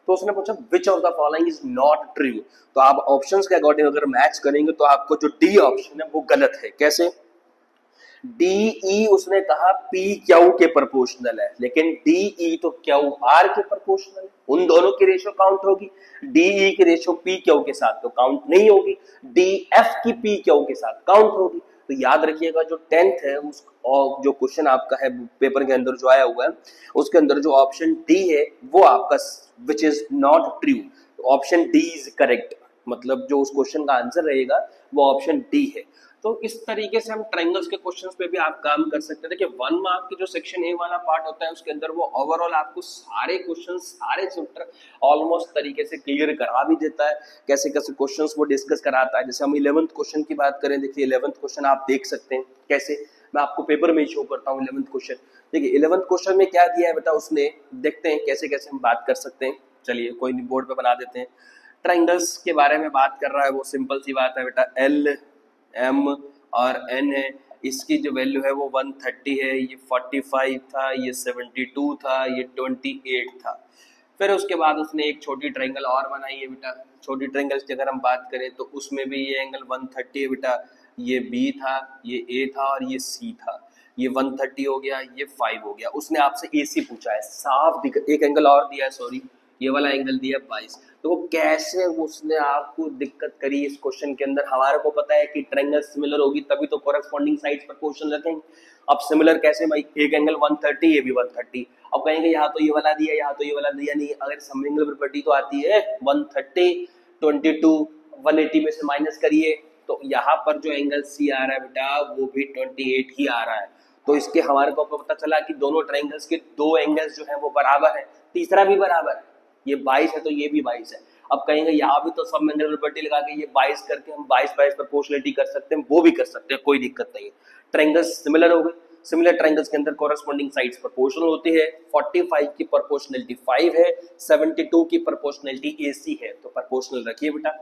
तो उसने पूछा which of the following is not true, तो आप ऑप्शंस के अकॉर्डिंग अगर मैच करेंगे तो आपको जो डी ऑप्शन है वो गलत है। कैसे, डी ई उसने कहा पी क्यू के प्रोपोर्शनल है, लेकिन डी ई तो क्यू आर के प्रोपोर्शनल है, उन दोनों की रेशियो काउंट होगी। डी ई की रेशियो पी क्यू के साथ तो काउंट नहीं होगी, डी एफ की पी क्यू के साथ काउंट होगी। तो याद रखिएगा जो 10th है उस और जो क्वेश्चन आपका है पेपर के अंदर जो आया हुआ है उसके अंदर जो ऑप्शन डी है वो आपका which is not true, option D is correct, मतलब जो उस क्वेश्चन का आंसर रहेगा वो ऑप्शन डी है। तो इस तरीके से हम ट्रायंगल्स के क्वेश्चंस पे भी आप काम कर सकते हैं। देखिए 1 मार्क की जो सेक्शन ए वाला पार्ट होता है उसके अंदर वो ओवरऑल आपको सारे क्वेश्चंस सारे चैप्टर ऑलमोस्ट तरीके से क्लियर करा भी देता है, कैसे कैसे क्वेश्चंस वो डिस्कस कराता है। जैसे हम 11th क्वेश्चन की बात करें, देखिए 11th क्वेश्चन आप देख सकते हैं कैसे, मैं आपको पेपर में शो करता हूँ 11th क्वेश्चन। देखिए 11th क्वेश्चन में क्या दिया है बेटा उसने, देखते हैं कैसे कैसे हम बात कर सकते हैं। चलिए कोई नहीं, बोर्ड पे बना देते हैं। ट्रायंगल्स के बारे में बात कर रहा है, वो सिंपल सी बात है बेटा, एल एम और एन है, इसकी जो वैल्यू है वो 130 है, ये 45 था, ये 72 था, ये 28 था। फिर उसके बाद उसने एक छोटी ट्रायंगल और बनाई है बेटा। छोटी ट्रायंगल्स की अगर हम बात करें तो उसमें भी ये एंगल 130 है बेटा, ये बी था, ये ए था और ये सी था। ये 130 हो गया, ये 5 हो गया। उसने आपसे ए सी पूछा है, साफ दिख, एक एंगल और दिया है, सॉरी ये वाला एंगल दिया 22। तो वो कैसे उसने आपको दिक्कत करी इस क्वेश्चन के अंदर। हमारे को पता है कि ट्रायंगल सिमिलर होगी तभी तो कॉरेस्पॉन्डिंग साइड्स पर क्वेश्चन रखेंगे। अब सिमिलर कैसे भाई, एक एंगल 130, ये भी 130। अब कहेंगे यहाँ तो ये वाला दिया, यहाँ तो ये वाला दिया नहीं। अगर सम एंगल प्रॉपर्टी तो आती है 130, 22, 180 में से माइनस करिए तो यहाँ पर जो एंगल सी आ रहा है बेटा वो भी 28 ही आ रहा है। तो इसके हमारे को पता चला कि दोनों ट्रायंगल्स के दो एंगल्स जो है वो बराबर है, तीसरा भी बराबर है। ये 22 है तो ये भी 22 है। अब कहेंगे यहाँ भी तो सब एंगल प्रॉपर्टी लगा के ये 22 करके हम 22 प्रोपोर्शनलिटी कर सकते हैं, वो भी कर सकते हैं, कोई दिक्कत नहीं है। ट्रायंगल्स सिमिलर हो गए, सिमिलर ट्रायंगल्स के अंदर कॉरेस्पॉन्डिंग साइड्स प्रोपोर्शनल होती है। 45 की प्रोपोर्शनलिटी 5 है, 72 की प्रोपोर्शनलिटी AC है, तो प्रोपोर्शनल रखिए बेटा।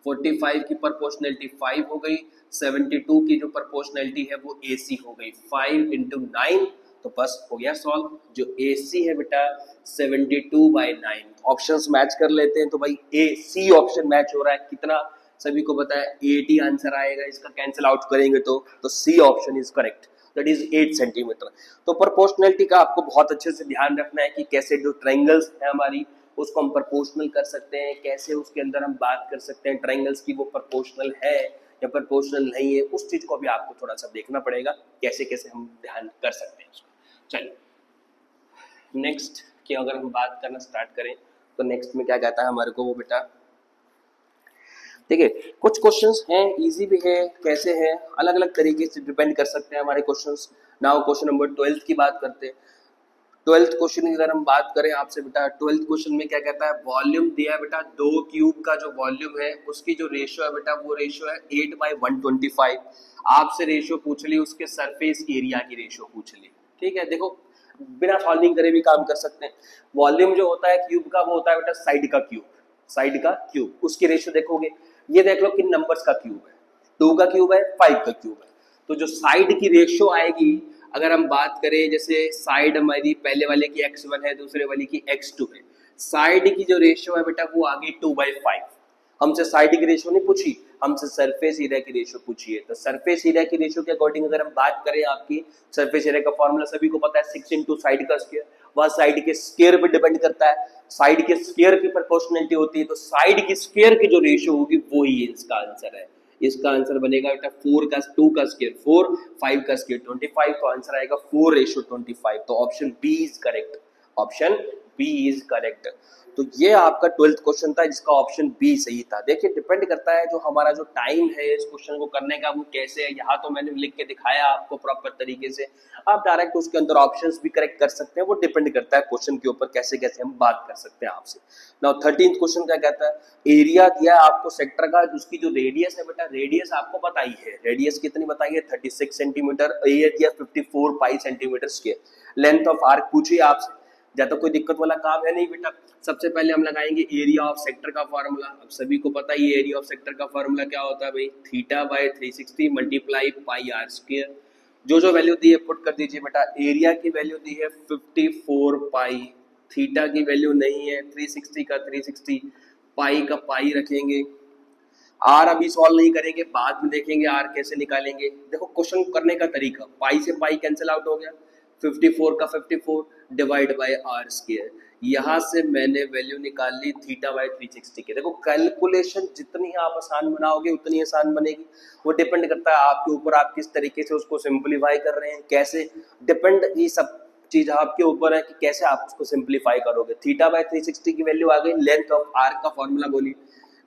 45 की प्रोपोर्शनलिटी 5 हो गई, 72 की जो प्रोपोर्शनलिटी है वो AC हो गई। 5 into 9 तो बस हो गया सॉल्व। जो AC है बेटा 72/9। ऑप्शंस मैच कर लेते हैं तो भाई AC ऑप्शन मैच हो रहा है, कितना सभी को पता है 80 आंसर आएगा। इसका कैंसिल आउट करेंगे तो C option is correct, that is 8 centimetre. तो प्रोपोर्शनलिटी का आपको बहुत अच्छे से ध्यान रखना है कि कैसे जो ट्रायंगल्स है हमारी उसको हम प्रोपोर्शनल कर सकते हैं, कैसे उसके अंदर हम बात कर सकते हैं ट्रायंगल्स की वो प्रोपोर्शनल है या प्रोपोर्शनल नहीं है। उस चीज को भी आपको थोड़ा सा देखना पड़ेगा, कैसे कैसे हम ध्यान कर सकते हैं उसको। चलिए नेक्स्ट की अगर हम बात करना स्टार्ट करें तो नेक्स्ट में क्या कहता है हमारे को वो बेटा, देखिए कुछ क्वेश्चंस हैं इजी भी है, कैसे हैं अलग अलग तरीके से डिपेंड कर सकते हैं हमारे क्वेश्चंस। नाउ क्वेश्चन नंबर 12 की बात करते हैं। 12th क्वेश्चन की अगर हम बात करें आपसे बेटा, 12th क्वेश्चन में क्या कहता है, वॉल्यूम दिया है बेटा, 2 क्यूब का जो वॉल्यूम है उसकी जो रेशियो है बेटा वो रेशियो है 8/125। आपसे रेशियो पूछ ली, उसके सरफेस एरिया की रेशियो पूछ ली। ठीक है, देखो बिना सॉल्विंग करे भी काम कर सकते हैं। वॉल्यूम जो होता है क्यूब का वो होता है बेटा साइड का क्यूब, साइड का क्यूब। उसकी रेशियो देखोगे, ये देख लो किन नंबर्स का क्यूब है, 2 का क्यूब है, 5 का क्यूब है। तो जो साइड की रेशियो आएगी, अगर हम बात करें जैसे साइड हमारी पहले वाले की x1 है, दूसरे वाले की x2 है, साइड की जो रेशियो है बेटा वो आ गई 2/5। हमसे साइड की रेशियो नहीं पूछी, हमसे सरफेस एरिया की रेशियो पूछी है। तो सरफेस एरिया की रेशियो के अकॉर्डिंग अगर हम बात करें, आपकी सरफेस एरिया का फॉर्मूला सभी को पता है 6 into साइड का स्क्वायर। वह साइड के स्क्वायर पे डिपेंड करता है, साइड के स्क्वायर की प्रोपोर्शनलिटी होती है। तो साइड की स्क्वायर की जो रेशियो होगी वो ही इसका आंसर है। इसका आंसर बनेगा बेटा 4 का 2 का स्क्वायर 4, 5 का स्क्वायर 25, तो आंसर आएगा 4:25। तो option B is correct, option B is correct. तो ये आपका 12th क्वेश्चन था जिसका ऑप्शन बी सही था। देखिए डिपेंड करता है जो हमारा जो टाइम है इस क्वेश्चन को करने का वो कैसे है। यहाँ तो मैंने लिख के दिखाया आपको प्रॉपर तरीके से, आप डायरेक्ट उसके अंदर ऑप्शंस भी करेक्ट कर सकते हैं। वो डिपेंड करता है क्वेश्चन के ऊपर कैसे कैसे हम बात कर सकते हैं आपसे। नाउ 13th क्वेश्चन क्या कहता है, एरिया दिया आपको सेक्टर का, उसकी जो रेडियस है बेटा, रेडियस आपको बताई है, रेडियस कितनी बताई है 36 सेंटीमीटर, एरिया दिया 54 पाई centimetre square. Length of arc पूछिए आपसे, ज्यादा कोई दिक्कत वाला काम है नहीं बेटा। सबसे पहले हम लगाएंगे एरिया ऑफ सेक्टर का फार्मूला। अब सभी को पता ही एरिया ऑफ सेक्टर का फार्मूला क्या होता है भाई, θ/360 मल्टीप्लाई पाई आर स्क्वायर। जो वैल्यू दी है पुट कर दीजिए बेटा। एरिया की वैल्यू दी है 54 पाई, थीटा की वैल्यू नहीं है, 360 का 360, पाई का पाई रखेंगे। आर अभी सॉल्व नहीं करेंगे, बाद में देखेंगे आर कैसे निकालेंगे। देखो क्वेश्चन करने का तरीका, पाई से पाई कैंसिल आउट हो गया, 54 का 54 डिवाइड बाय आर स्क्वायर। यहाँ से मैंने वैल्यू निकाल ली θ/360 के। देखो कैलकुलेशन जितनी आप आसान बनाओगे उतनी आसान बनेगी। वो डिपेंड करता है आपके ऊपर, आप किस तरीके से उसको सिंप्लीफाई कर रहे हैं, कैसे डिपेंड, ये सब चीज आपके ऊपर है कि कैसे आप उसको सिंप्लीफाई करोगे। θ/360 की वैल्यू आ गई। लेंथ ऑफ आर्क का फॉर्मूला बोलिए।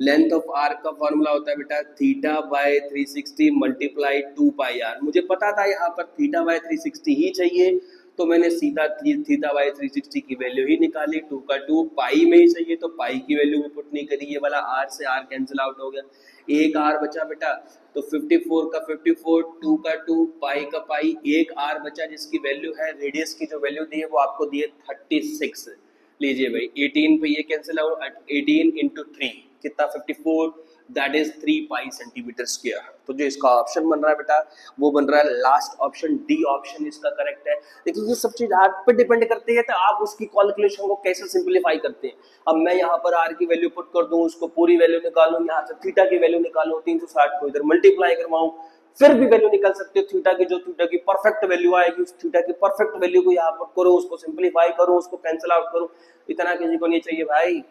लेंथ ऑफ आर्क का फॉर्मूला होता है बेटा θ/360 मल्टीप्लाई 2 पाई आर। मुझे पता था यहाँ पर θ/360 ही चाहिए, तो मैंने सीधा θ/360 की वैल्यू ही निकाली। 2 का 2 पाई में ही चाहिए तो पाई की वैल्यू भी पुट नहीं करी। ये वाला आर से आर कैंसिल आउट हो गया, एक आर बचा बेटा। तो 54 का 54, 2 का 2, पाई का पाई, एक आर बचा जिसकी वैल्यू है, रेडियस की जो वैल्यू दी है वो आपको दी है 36। लीजिए भाई 18 पे ये कैंसिल आउट, 18 into 3 कितना 54, that is 3 pi centimetre square. तो जो इसका ऑप्शन बन रहा है बेटा वो बन रहा है लास्ट ऑप्शन, डी ऑप्शन इसका करेक्ट है। देखिए ये सब चीज आप पे डिपेंड करती है, तो आप उसकी कैलकुलेशन को कैसे सिंप्लीफाई करते हैं। अब मैं यहाँ पर आर की वैल्यू पुट कर दूं, उसको पूरी वैल्यू निकालूं, यहाँ से थीटा की वैल्यू निकालूं, 360 को इधर मल्टीप्लाई करवाऊं, फिर भी वैल्यू निकाल सकते हो थीटा की, जो थीटा की परफेक्ट वैल्यू आएगी उस थीटा की परफेक्ट वैल्यू को यहाँ पर करो, उसको सिंप्लीफाई करो, उसको कैंसिल आउट करो। इतना किसी को नहीं चाहिए भाई,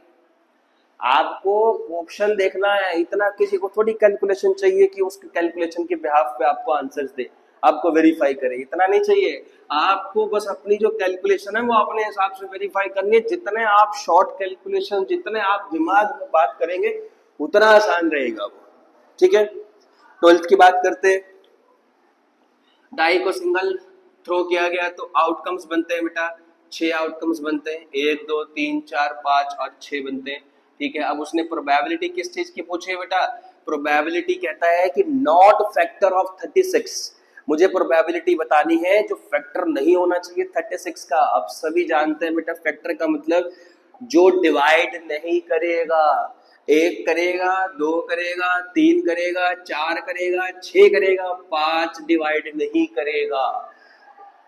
आपको ऑप्शन देखना है, इतना किसी को थोड़ी कैलकुलेशन चाहिए कि उसके कैलकुलेशन के बिहाफ पे आपको आंसर्स दे, आपको वेरीफाई करे, इतना नहीं चाहिए। आपको बस अपनी जो कैलकुलेशन है वो अपने हिसाब से वेरीफाई करनी है। जितने आप शॉर्ट कैलकुलेशन, जितने आप दिमाग में बात करेंगे उतना आसान रहेगा वो, ठीक है। 12th की बात करते हैं। डाई को सिंगल थ्रो किया गया तो आउटकम्स बनते हैं बेटा, 6 आउटकम्स बनते हैं, 1 2 3 4 5 और 6 बनते हैं, ठीक है। अब उसने प्रोबेबिलिटी किस चीज की पूछी है बेटा, प्रोबेबिलिटी कहता है कि नॉट फैक्टर ऑफ 36, मुझे प्रोबेबिलिटी बतानी है जो फैक्टर नहीं होना चाहिए 36 का। अब सभी जानते हैं बेटा फैक्टर का मतलब जो डिवाइड नहीं करेगा, 1 करेगा, 2 करेगा, 3 करेगा, 4 करेगा, 6 करेगा, 5 डिवाइड नहीं करेगा।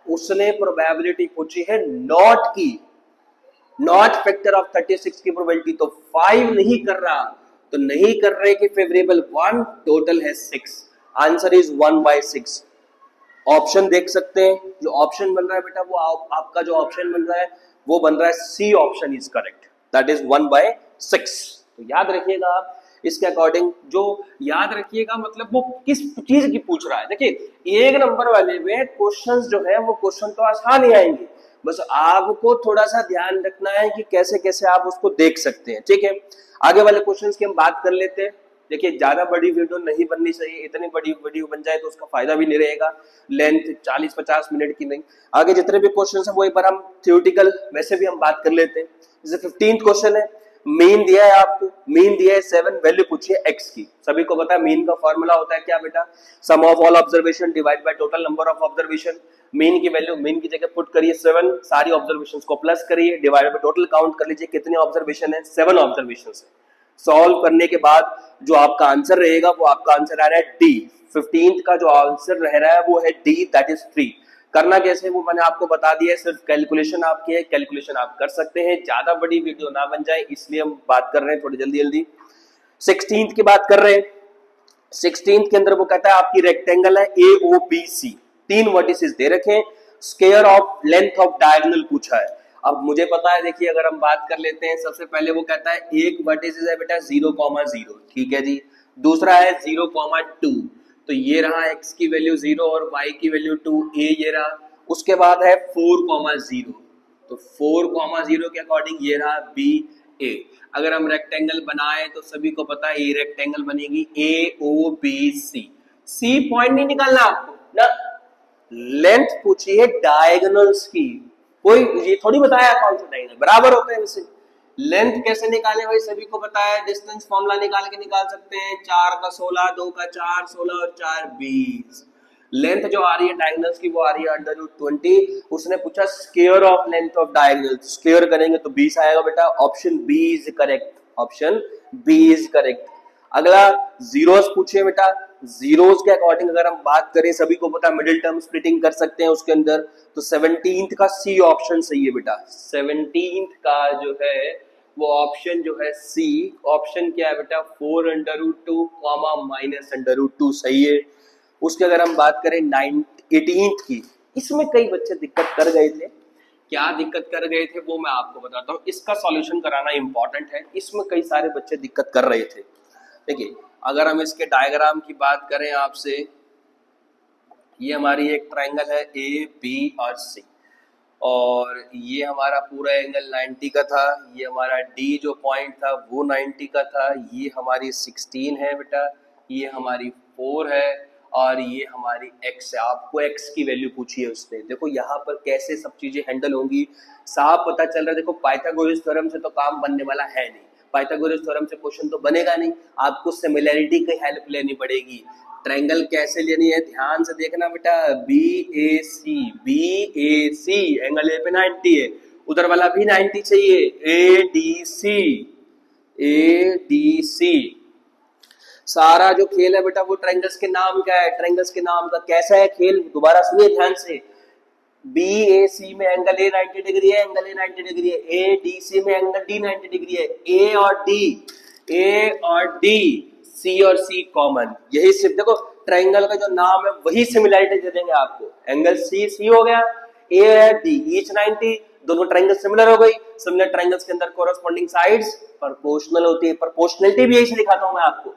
उसने प्रोबेबिलिटी पूछी है नॉट की, नॉट फैक्टर ऑफ 36 की प्रोबेबिलिटी, तो 5 नहीं कर रहा, तो नहीं कर रहे कि फेवरेबल 1, टोटल है 6, आंसर इज 1/6। ऑप्शन देख सकते हैं, जो ऑप्शन बन रहा है बेटा वो आपका जो ऑप्शन बन रहा है वो बन रहा है C option is correct, that is 1/6। तो याद रखिएगा आप इसके अकॉर्डिंग, जो याद रखिएगा मतलब वो किस चीज की पूछ रहा है। देखिए 1 नंबर वाले में क्वेश्चंस जो है वो क्वेश्चन तो आसान ही आएंगे, बस आपको थोड़ा सा ध्यान रखना है कि कैसे कैसे आप उसको देख सकते हैं, ठीक है। आगे वाले क्वेश्चंस की हम बात कर लेते हैं। देखिए ज्यादा बड़ी वीडियो नहीं बननी चाहिए, इतनी बड़ी वीडियो बन जाए तो उसका फायदा भी नहीं रहेगा, लेंथ 40-50 मिनट की नहीं। आगे जितने भी क्वेश्चन है वो एक बार हम थ्योरेटिकल वैसे भी हम बात कर लेते हैं। जैसे 15th क्वेश्चन है, मीन दिया है आपको, मीन दिया है 7, वैल्यू पूछिए x की। सभी को पता है मीन का फॉर्मूला होता है क्या बेटा, sum of all observation divide by total number of observation. Mean की वैल्यू, मीन की जगह पुट करिए 7, सारी ऑब्जर्वेशंस को प्लस करिए, डिवाइड बाय टोटल काउंट कर लीजिए कितने ऑब्जर्वेशन है, 7 ऑब्जर्वेशन है। सॉल्व करने के बाद जो आपका आंसर रहेगा वो आपका आंसर आ रहा है डी। 15th का जो आंसर रह रहा है वो है डी, दैट इज 3। करना कैसे वो मैंने आपको बता दिया है, सिर्फ कैलकुलेशन आपकी है, कैलकुलेशन आप कर सकते हैं, ज्यादा बड़ी वीडियो ना बन जाए इसलिए हम बात कर रहे हैं थोड़ी जल्दी जल्दी। 16th की बात कर रहे हैं। 16th के अंदर वो कहता है आपकी रेक्टेंगल है AOBC, 3 वर्टिसेस दे रखे हैं, square of length of diagonal पूछा है। अब मुझे पता है, देखिए अगर हम बात कर लेते हैं, सबसे पहले वो कहता है एक वर्टिसेस है बेटा 0,0, ठीक है जी, दूसरा है 0,2, तो ये रहा x की वैल्यू 0 और y की वैल्यू 2, a ये रहा। उसके बाद है 4,0, तो 4,0 के अकॉर्डिंग ये रहा BA। अगर हम रेक्टेंगल बनाए तो सभी को पता है ये रेक्टेंगल बनेगी AOBC। C पॉइंट नहीं निकालना आपको ना, लेंथ पूछी है डायगोनल्स की, कोई ये थोड़ी बताया कौन सा डायगोनल बराबर होते हैं वैसे। लेंथ कैसे निकाले भाई सभी को पता है, डिस्टेंस फॉर्मूला निकाल के निकाल सकते हैं, 4 का 16, 2 का 4, 16 और 4 20। लेंथ जो आ रही है डायगोनल्स की वो आ रही है √20। उसने पूछा square of length of diagonal, square करेंगे तो 20 आएगा बेटा, option B is correct, option B is correct. अगला जीरोस पूछे बेटा, जीरोस के अकॉर्डिंग अगर हम बात करें, सभी को पता मिडिल टर्म स्प्लिटिंग कर सकते हैं उसके अंदर, तो 17th का सी ऑप्शन सही है बेटा। 17th का जो है वो ऑप्शन जो है सी ऑप्शन क्या है बेटा, 4√2 -√2 सही है। उसके अगर हम बात करें 18th की, इसमें कई बच्चे दिक्कत कर गए थे, क्या दिक्कत कर गए थे वो मैं आपको बताता हूँ, इसका सॉल्यूशन कराना इंपॉर्टेंट है। इसमें कई सारे बच्चे दिक्कत कर रहे थे। देखिए अगर हम इसके डायग्राम की बात करें आपसे, ये हमारी एक ट्रायंगल है AB और C, और ये हमारा पूरा एंगल 90 का था, ये हमारा D जो पॉइंट था वो 90 का था, ये हमारी 16 है बेटा, ये हमारी 4 है और ये हमारी x है। आपको x की वैल्यू पूछी है उसने। देखो यहाँ पर कैसे सब चीजें हैंडल होंगी साफ पता चल रहा है। देखो पाइथागोरस थ्योरम से तो काम बनने वाला है नहीं, पाइथागोरस थ्योरम से क्वेश्चन तो बनेगा नहीं, आपको सिमिलैरिटी की हेल्प लेनी पड़ेगी। ट्रायंगल कैसे लेनी है ध्यान से देखना बेटा, BAC एंगल ए पे 90 है, उधर वाला भी 90 चाहिए, ADC सारा जो खेल है बेटा वो ट्रायंगल्स के नाम क्या है, ट्रायंगल्स के नाम का कैसा है खेल, दोबारा सुनिए ध्यान से। BAC में एंगल A 90 डिग्री है, एंगल A 90 डिग्री है, ADC में एंगल D 90 डिग्री है, A और D, C और C कॉमन, यही सिर्फ देखो ट्रायंगल का जो नाम है वही सिमिलैरिटी दे देंगे आपको। एंगल सी हो गया, ए है, डी ईच 90, दोनों ट्रायंगल सिमिलर हो गई। सिमिलर ट्रायंगल्स के अंदर कोरस्पॉन्डिंग साइड्स प्रोपोर्शनल होती है। प्रोपोर्शनलिटी भी यही से दिखाता हूं मैं आपको।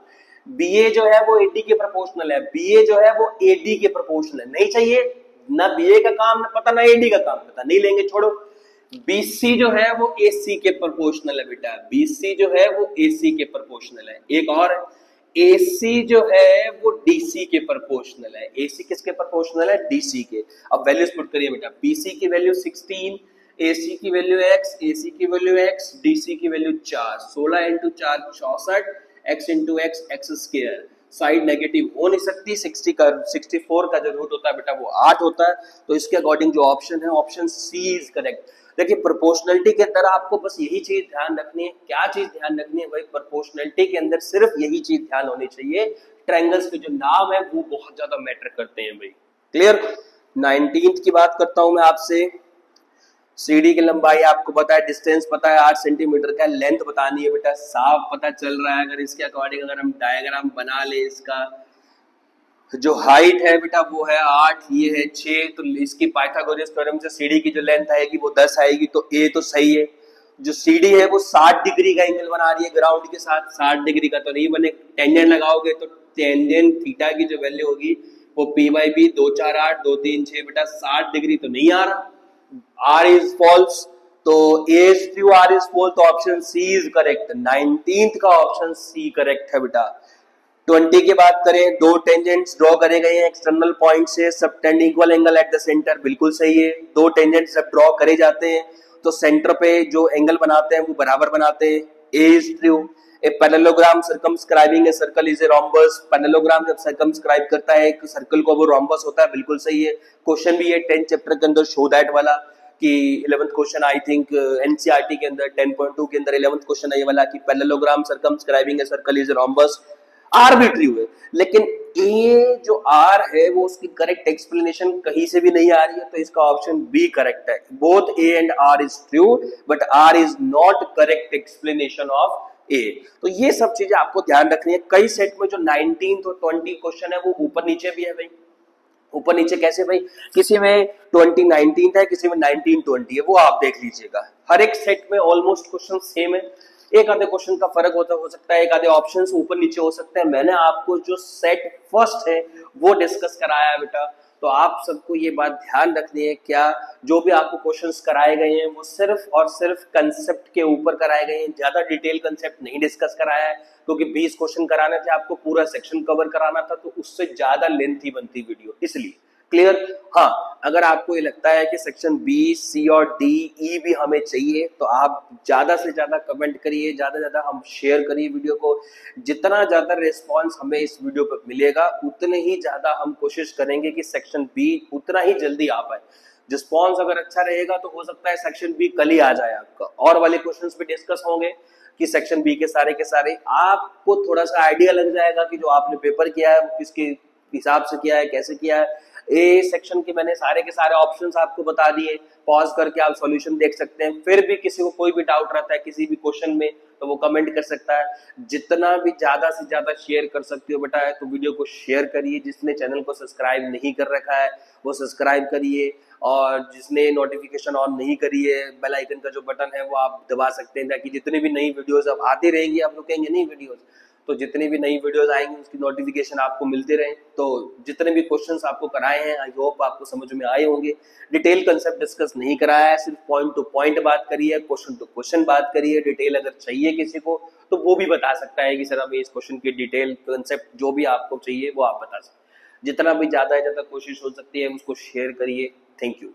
बीए जो है वो एडी के प्रोपोर्शनल है, बीए जो है वो एडी के प्रोपोर्शनल है। नहीं चाहिए ना बीए का काम ना पता ना एडी का काम पता, नहीं लेंगे, छोड़ो। बीसी जो है वो एसी के प्रोपोर्शनल है बेटा, बीसी जो है वो एसी के प्रोपोर्शनल है। एक और एसी जो है वो डीसी के प्रोपोर्शनल है। एसी किसके प्रोपोर्शनल है? डीसी के। अब वैल्यूज पुट करिए बेटा, बीसी की वैल्यू 16, एसी की वैल्यू x, एसी की वैल्यू x, डीसी की value 4, 16 into 4 64, x into x x square. Side negative हो नहीं सकती, 64 का जो रूट होता है बेटा वो 8 होता है। तो इसके अकॉर्डिंग जो ऑप्शन है, ऑप्शन सी इज करेक्ट। देखिए प्रोपोर्शनलिटी के अंदर आपको बस यही चीज ध्यान रखनी है। क्या चीज ध्यान रखनी है भाई? प्रोपोर्शनलिटी के अंदर सिर्फ यही चीज ध्यान होनी चाहिए, ट्रायंगल्स के जो नाम है वो बहुत ज्यादा मैटर करते हैं भाई। क्लियर? 19th की बात करता हूं मैं आपसे। सीडी की लंबाई आपको पता है, डिस्टेंस पता है 8 सेंटीमीटर का, लेंथ बतानी है बेटा, साफ पता चल रहा है। अगर इसके अकॉर्डिंग अगर हम डायग्राम बना ले, इसका जो हाइट है बेटा वो है 8, ये है 6, तो इसकी पाइथागोरस थ्योरम से सीडी की जो लेंथ आएगी वो 10 आएगी, तो ए तो सही है। जो सीडी है वो 60 डिग्री का एंगल बना रही है ग्राउंड के साथ, 60 डिग्री का तो नहीं बने। टेंजेंट लगाओगे तो टेंजेंट थीटा की जो वैल्यू होगी वो पी बाई बी 2 4 8 2 3 6 बेटा 60 डिग्री तो नहीं आ रहा। R is false, तो A is true, R is false, तो option C is correct। 19th का ऑप्शन C करेक्ट है बेटा। 20 की बात करें, दो टेंजेंट्स ड्रॉ करे गए हैं एक्सटर्नल पॉइंट से, subtend equal angle at the centre, बिल्कुल सही है। दो टेंजेंट्स जब ड्रॉ करे जाते हैं तो सेंटर पे जो एंगल बनाते हैं वो बराबर बनाते हैं, A is true। A parallelogram circumscribing a circle is a rhombus, parallelogram जब सर्कमस्क्राइब करता है एक सर्कल को वो रोम्बस होता है, बिल्कुल सही है। क्वेश्चन भी है 10th चैप्टर के अंदर शो दैट वाला कि 11th question I think NCERT के अंदर 10.2 के अंदर 11th क्वेश्चन है ये वाला कि parallelogram circumscribing a circle is a rhombus. R भी ट्रू है, लेकिन ए जो आर है वो उसकी करेक्ट एक्सप्लेनेशन कहीं से भी नहीं आ रही है, तो इसका ऑप्शन बी करेक्ट है। Both A and R is true but R is not correct explanation of A. तो ये सब चीजें आपको ध्यान रखनी है। कई सेट में जो 19th और 20 क्वेश्चन है वो ऊपर नीचे भी है भाई। ऊपर नीचे कैसे भाई? किसी में 2019 है, किसी में 1920 है, वो आप देख लीजिएगा। हर एक सेट में ऑलमोस्ट क्वेश्चन सेम है, एक आधे क्वेश्चन का फर्क हो सकता है, एक आधे ऑप्शंस ऊपर नीचे हो सकते हैं। मैंने आपको जो सेट फर्स्ट है वो डिस्कस कराया है बेटा, तो आप सबको ये बात ध्यान रखनी है, क्या जो भी आपको क्वेश्चंस कराए गए हैं वो सिर्फ और सिर्फ कंसेप्ट के ऊपर कराए गए हैं, ज्यादा डिटेल कंसेप्ट नहीं डिस्कस कराया है, क्योंकि 20 क्वेश्चन कराने थे, आपको पूरा सेक्शन कवर कराना था, तो उससे ज्यादा लेंथी बनती वीडियो, इसलिए। क्लियर? हाँ, अगर आपको ये लगता है कि सेक्शन बी, सी और डी, ई भी हमें चाहिए, तो आप ज्यादा से ज्यादा कमेंट करिए, ज्यादा से ज्यादा हम शेयर करिए वीडियो को। जितना ज्यादा रिस्पांस हमें इस वीडियो पर मिलेगा उतने ही ज्यादा हम कोशिश करेंगे कि सेक्शन बी उतना ही जल्दी आ पाए। रिस्पॉन्स अगर अच्छा रहेगा तो हो सकता है सेक्शन बी कल ही आ जाए आपका, और वाले क्वेश्चंस भी डिस्कस होंगे कि सेक्शन बी के सारे आपको थोड़ा सा आइडिया लग जाएगा कि जो आपने पेपर किया है वो किसके हिसाब से किया है, कैसे किया है। ए सेक्शन के मैंने सारे के सारे ऑप्शंस आपको बता दिए, पॉज करके आप सॉल्यूशन देख सकते हैं। फिर भी किसी को कोई भी डाउट रहता है किसी भी क्वेश्चन में तो वो कमेंट कर सकता है। जितना भी ज्यादा से ज्यादा शेयर कर सकते हो बेटा तो वीडियो को शेयर करिए। जिसने चैनल को सब्सक्राइब नहीं कर रखा है वो सब्सक्राइब करिए, और जिसने नोटिफिकेशन ऑन नहीं करी है, बेल आइकन का जो बटन है वो आप दबा सकते हैं, ताकि जितनी भी नई वीडियोस अब आती रहेंगी, आप रुकेंगे नहीं वीडियोस, तो जितनी भी नई वीडियोस आएंगी उसकी नोटिफिकेशन आपको मिलते रहे। तो जितने भी क्वेश्चंस आपको कराए हैं आई होप आपको समझ में आए होंगे। डिटेल कंसेप्ट डिस्कस नहीं कराया है, सिर्फ पॉइंट टू पॉइंट बात करिए, क्वेश्चन टू क्वेश्चन बात करिए। डिटेल अगर चाहिए किसी को तो वो भी बता सकता है कि सर हमें इस क्वेश्चन की डिटेल कंसेप्ट जो भी आपको चाहिए वो आप बता सकते हैं। जितना भी ज्यादा कोशिश हो सकती है उसको शेयर करिए। Thank you.